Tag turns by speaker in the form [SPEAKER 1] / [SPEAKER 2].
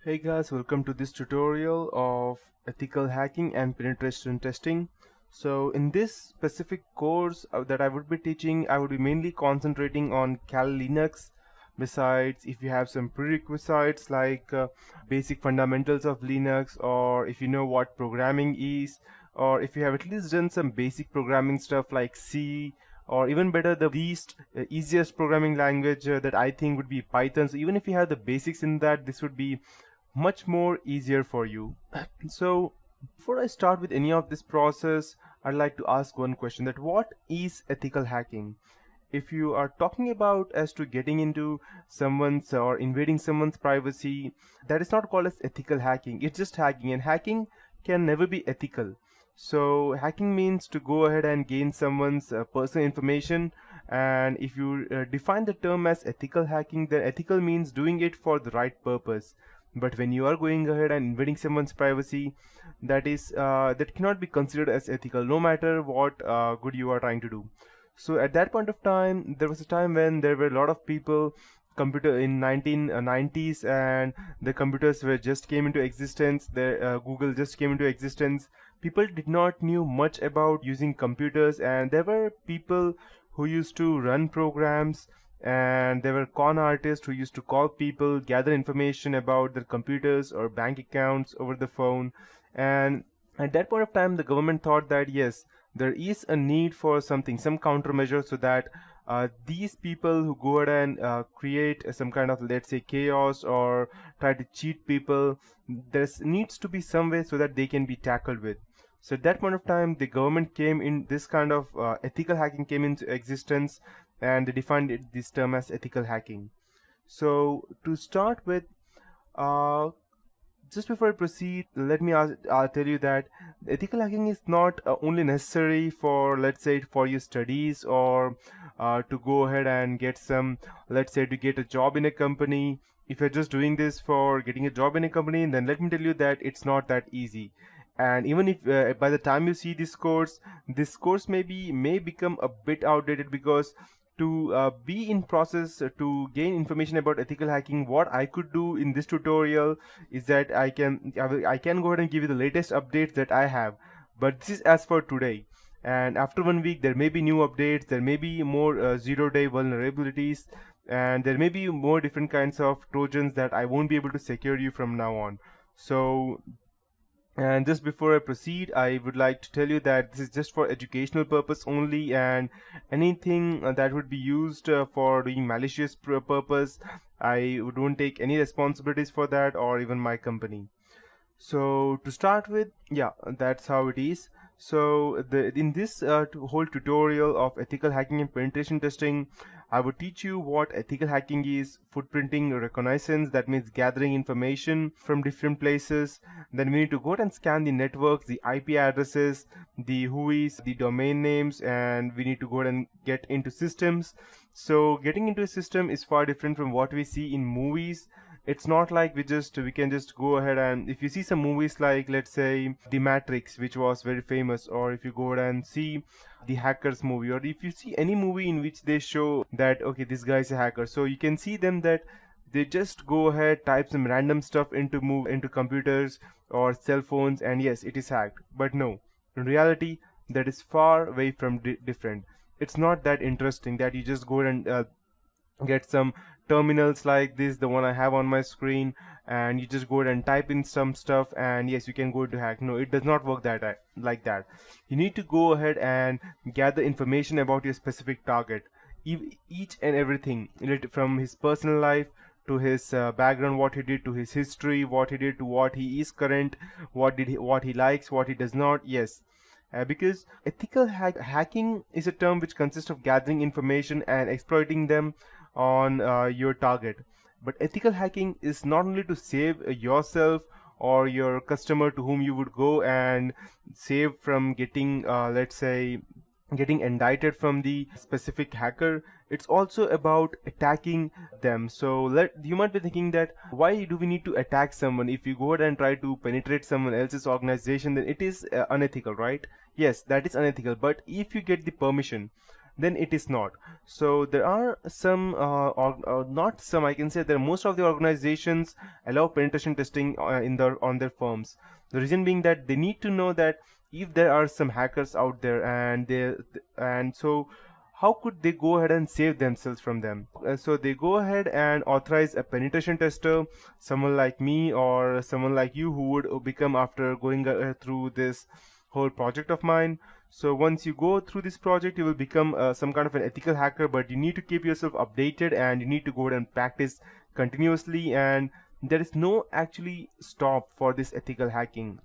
[SPEAKER 1] Hey guys, welcome to this tutorial of ethical hacking and penetration testing. So in this specific course that I would be teaching, I would be mainly concentrating on Kali Linux. Besides, if you have some prerequisites like basic fundamentals of Linux, or if you know what programming is, or if you have at least done some basic programming stuff like C, or even better, the least easiest programming language that I think would be Python. So even if you have the basics in that, this would be much more easier for you. So before I start with any of this process, I'd like to ask one question, that what is ethical hacking? If you are talking about as to getting into someone's or invading someone's privacy, that is not called as ethical hacking. It's just hacking, and hacking can never be ethical. So hacking means to go ahead and gain someone's personal information, and if you define the term as ethical hacking, then ethical means doing it for the right purpose. But when you are going ahead and invading someone's privacy, that cannot be considered as ethical, no matter what good you are trying to do. So at that point of time, there was a time when there were a lot of people computer in 1990s, and the computers were just came into existence. The Google just came into existence. People did not knew much about using computers, and there were people who used to run programs, and there were con artists who used to call people, gather information about their computers or bank accounts over the phone. And at that point of time, the government thought that yes, there is a need for something, some countermeasure, so that these people who go ahead and create some kind of, let's say, chaos or try to cheat people, there needs to be some way so that they can be tackled with. So at that point of time, the government came in, this kind of ethical hacking came into existence, and they defined this term as ethical hacking. So to start with, uh, just before I proceed, let me tell you that ethical hacking is not only necessary for, let's say, for your studies, or to go ahead and get some, let's say, to get a job in a company. If you're just doing this for getting a job in a company, then let me tell you that it's not that easy. And even if by the time you see this course may become a bit outdated, because to be in process to gain information about ethical hacking, what I could do in this tutorial is that I can go ahead and give you the latest updates that I have, but this is as for today. And after 1 week, there may be new updates, there may be more zero-day vulnerabilities, and there may be more different kinds of trojans that I won't be able to secure you from now on. So, and just before I proceed, I would like to tell you that this is just for educational purpose only, and anything that would be used for doing malicious purpose, I won't take any responsibilities for that, or even my company. So to start with, yeah, that's how it is. So in this whole tutorial of ethical hacking and penetration testing, I would teach you what ethical hacking is, footprinting reconnaissance, that means gathering information from different places. Then we need to go ahead and scan the networks, the IP addresses, the WHOIS, the domain names, and we need to go ahead and get into systems. So getting into a system is far different from what we see in movies. It's not like we can just go ahead, and if you see some movies like, let's say, The Matrix, which was very famous, or if you go ahead and see the Hackers movie, or if you see any movie in which they show that okay, this guy is a hacker, so you can see them that they just go ahead, type some random stuff into computers or cell phones, and yes, it is hacked. But no, in reality, that is far away from different. It's not that interesting that you just go and get some terminals like this, the one I have on my screen, and you just go ahead and type in some stuff, and yes, you can go to hack. No, it does not work like that. You need to go ahead and gather information about your specific target, each and everything related, from his personal life to his background, what he did, to his history, what he did, to what he is current, what he likes, what he does not. Yes, because ethical hacking is a term which consists of gathering information and exploiting them on your target. But ethical hacking is not only to save yourself or your customer to whom you would go and save from getting, let's say, getting indicted from the specific hacker. It's also about attacking them. So you might be thinking that why do we need to attack someone? If you go ahead and try to penetrate someone else's organization, then it is unethical, right? Yes, that is unethical. But if you get the permission, then it is not. So there are some or not some, I can say there most of the organizations allow penetration testing in their on their firms. The reason being that they need to know that if there are some hackers out there, and so how could they go ahead and save themselves from them. So they go ahead and authorize a penetration tester, someone like me or someone like you who would become after going through this whole project of mine. So once you go through this project, you will become some kind of an ethical hacker, but you need to keep yourself updated and you need to go ahead and practice continuously, and there is no actually stop for this ethical hacking.